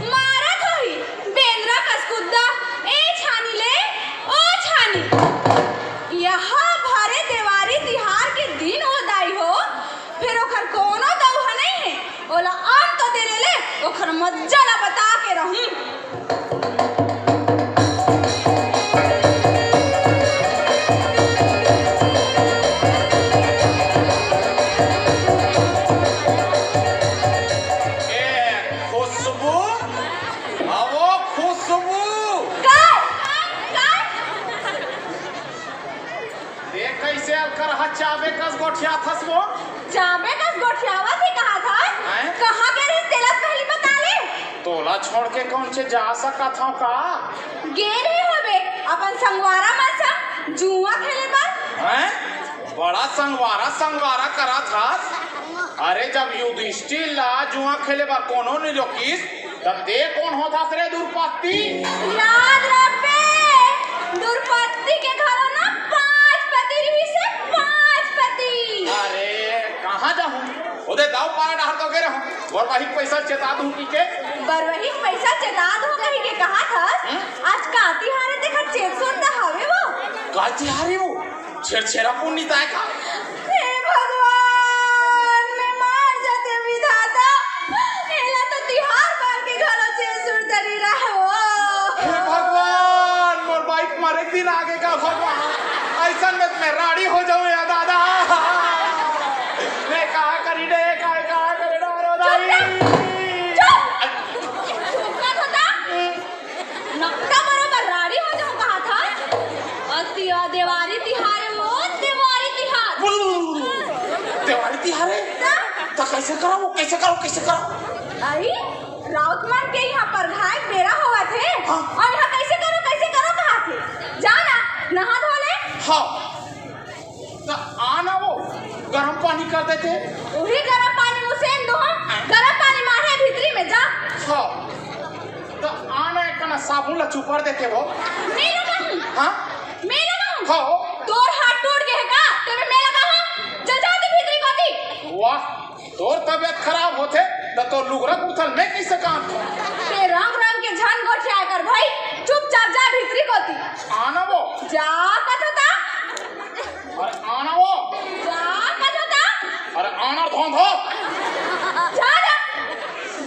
मारत होई बेंद्रा कसकुद्दा ए छानी ले ओ छानी यहाँ भरे देवारी तिहार के दिन हो दाई हो फिर ओखर कोनो दौहा नहीं है ओला आम तो दे ले ओखर मज्जा ला बता के रहूं चाबे कस गोठिया थसबो चाबे कस गोठियावा थी कहा था कहां के रे तेलत पहली बता ले तोला छोड़ के कौन से जा सका था का गे रे होबे अपन संगवारा मासा जुआ खेले पर हैं बड़ा संगवारा करा था अरे जब युधिष्ठिर ला जुआ खेले पर कोनो नहीं रोकीस तब दे कौन होता रे दुर्पत्ति याद रख बे दुर्पत्ति के घरों ना 5 पति रही से 5 पति अरे कहां जाऊं ओदे दाव पारा डाहर तो गे रहूं और वही पैसा चेता दूं की के बरवही पैसा चेता दूं कहीं के कहा था आज का तिहारे देखा चेत सुनता हवे वो का तिहारे वो छेड़छेड़ा पुण्य ताय का हे भगवान मैं मार जाते विधाता एला तो तिहार पर के घरों चेत सुनता नहीं रहा वो हे भगवान मोर बाइक मारे दिन आगे का भगवान ऐसा में मैं राड़ी हो जाऊं या दादा मैं कहा करी दे कहा करे रो दाई चुप का होता नक्का बरोबर राड़ी हो जाऊं कहा था अस्तिया देवारी तिहारे वो देवारी तिहार देवारी तिहारे तो कैसे करो आई राउतमान के यहाँ पर घाय बेरा हुआ थे और यहाँ कैसे करो कहा थे जाना नहा धो ले हाँ तो आना वो गरम पानी कर देते वही गरम पानी मुसेन दो गरम पानी मारे भीतरी में जा हाँ तो आना एक ना साबुन ला चुपर देते वो मैं लगा हूँ हाँ हाँ तोर हाथ टूट गए है का तो मैं लगा हूँ चल जा तो भीतरी कोती वाह तोर तबियत खराब होते तो लुगरा उथल मैं कैसे काम ते रंग के झन गोठिया कर भाई चुपचाप जा भीतरी कोती आना वो जा कथता अरे आना वो जा कथता अरे आना धोंधो जा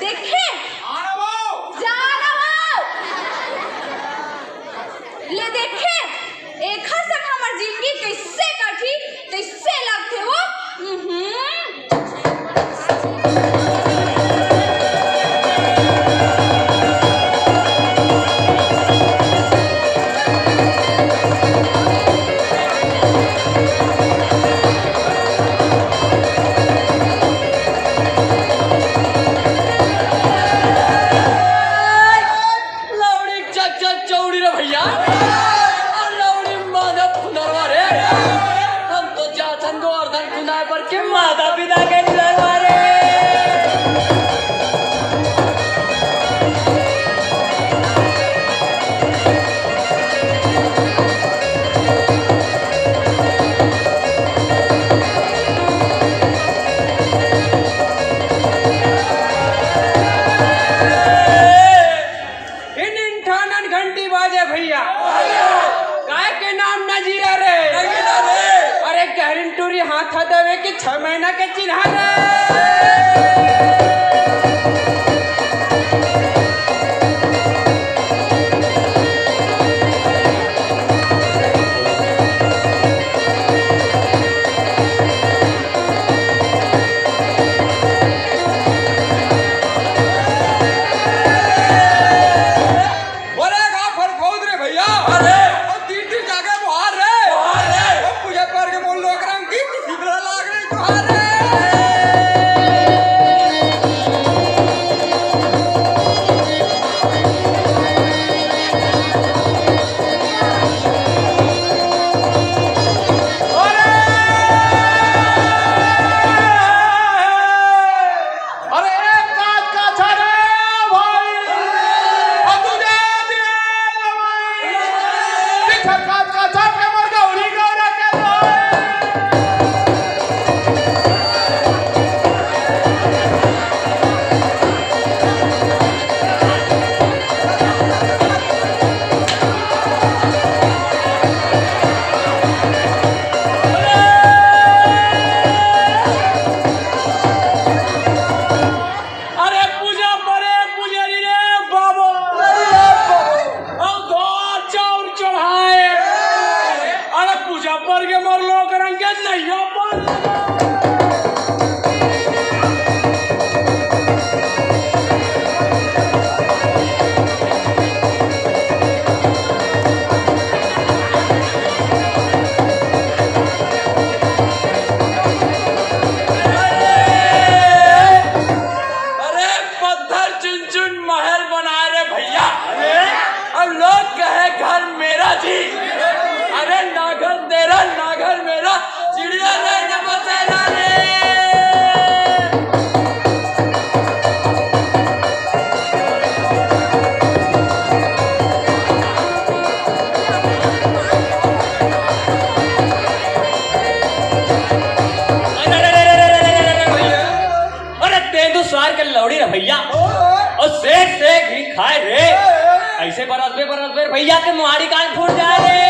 देखे आना वो जा ले देखे एक से हमर जिंदगी कैसे कटी कैसे लगते वो हाय रे ऐसे बरस बे भैया के मुहाड़ी कान फूट जाए रे।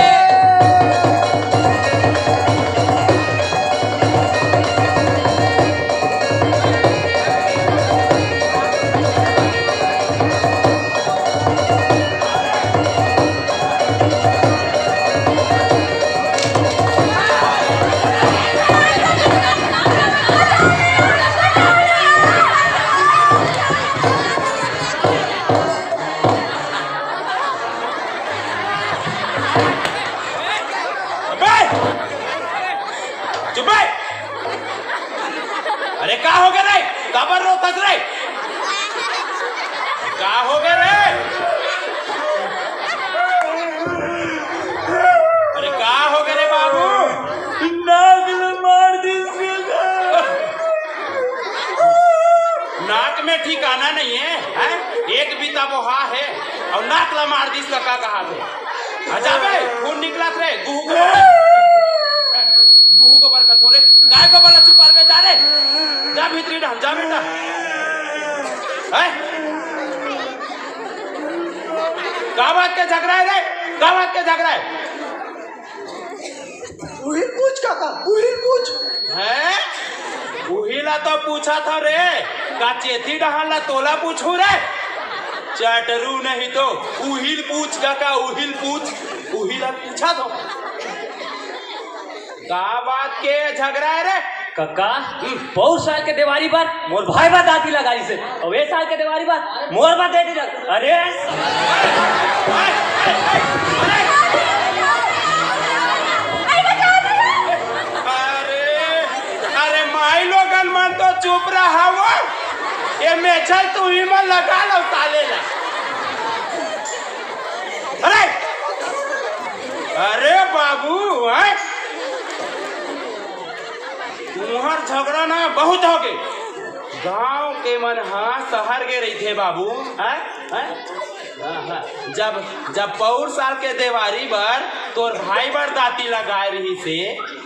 चुप है। अरे का हो गया रे? काबर रो थस रे? का हो गया रे? अरे का हो गया रे बाबू? नाक में मार दी नाक में ठिकाना नहीं है, हैं? एक बीता बोहा है और नाक ला मार दी का कहा थे। अच्छा बे खून निकला रे गुहू को बरकत हो रे गाय को बला चुप कर जा रे जा भीतरी ढाल जा बेटा हैं का बात के झगड़ा है रे का बात के झगड़ा है उही पूछ काका उही पूछ हैं उहिला तो पूछा था रे का चेथी डहाला तोला पूछू रे चटरू नहीं तो उहिल पूछ का उहिल पूछ उहिला पूछा तो का बात के झगड़ा है रे कक्का बहुत साल के देवारी पर मोर भाई बा दाती लगाई से और ये साल के देवारी पर मोर बा दे दी अरे अरे माई लोगन मन तो चुप रहा वो ये मेछल तू ही मन लगा लो ताले ला अरे बाबू हैं तुम्हार झगड़ा ना बहुत हो गए गांव के मन हाँ शहर के रही थे बाबू जब जब पौर साल के देवारी बर तोर भाई बर दाती लगाए रही से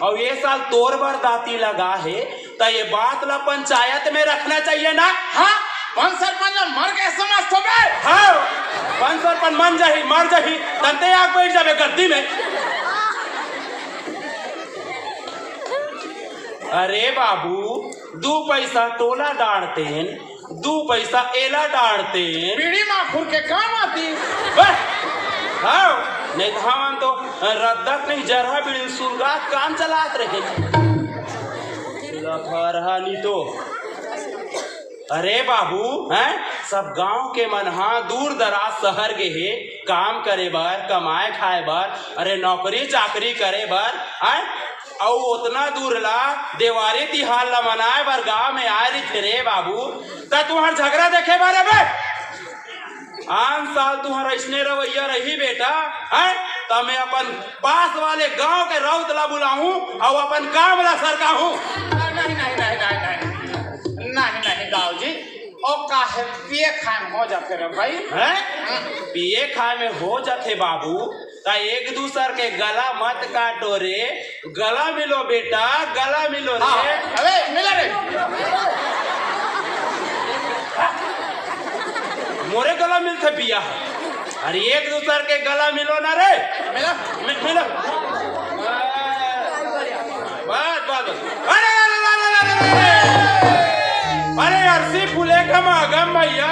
और ये साल तोर बर दाती लगा है तो ये बात ला पंचायत में रखना चाहिए ना हाँ पंच सरपंच मर गए समझ तो हाँ पंच सरपंच मन जाही मर जाही तंते आग बैठ जावे गद्दी में अरे बाबू 2 पैसा टोला डांटते हैं 2 पैसा एला डांटते हैं बीड़ी माखुर के काम आती हाँ नहीं तो हम तो रद्दत नहीं जरहा बीड़ी सुरगात काम चलात रहे नहीं तो अरे बाबू हैं सब गांव के मनहा दूर दराज शहर के है काम करे बर कमाए खाए बर अरे नौकरी चाकरी करे बर हैं और उतना दूर ला देवारी तिहार ला मनाए बर गांव में आए रही थे रे बाबू ता तुम्हार झगड़ा देखे बारे बे आन साल तुम्हारा इसने रवैया रही बेटा हैं तो मैं अपन पास वाले गांव के रौत ला बुलाऊं और अपन काम ला सरकाऊं नहीं गाँव जी ओ काहे पिए खाए में हो जाते रे भाई हैं पिए खाए में हो जाते बाबू ता एक दूसर के गला मत काटो रे गला मिलो बेटा गला मिलो रे अबे मिला रे मोरे गला मिलते पिया अरे एक दूसर के गला मिलो ना रे मिला मिला बस अरे अरसी फूले का मागम भैया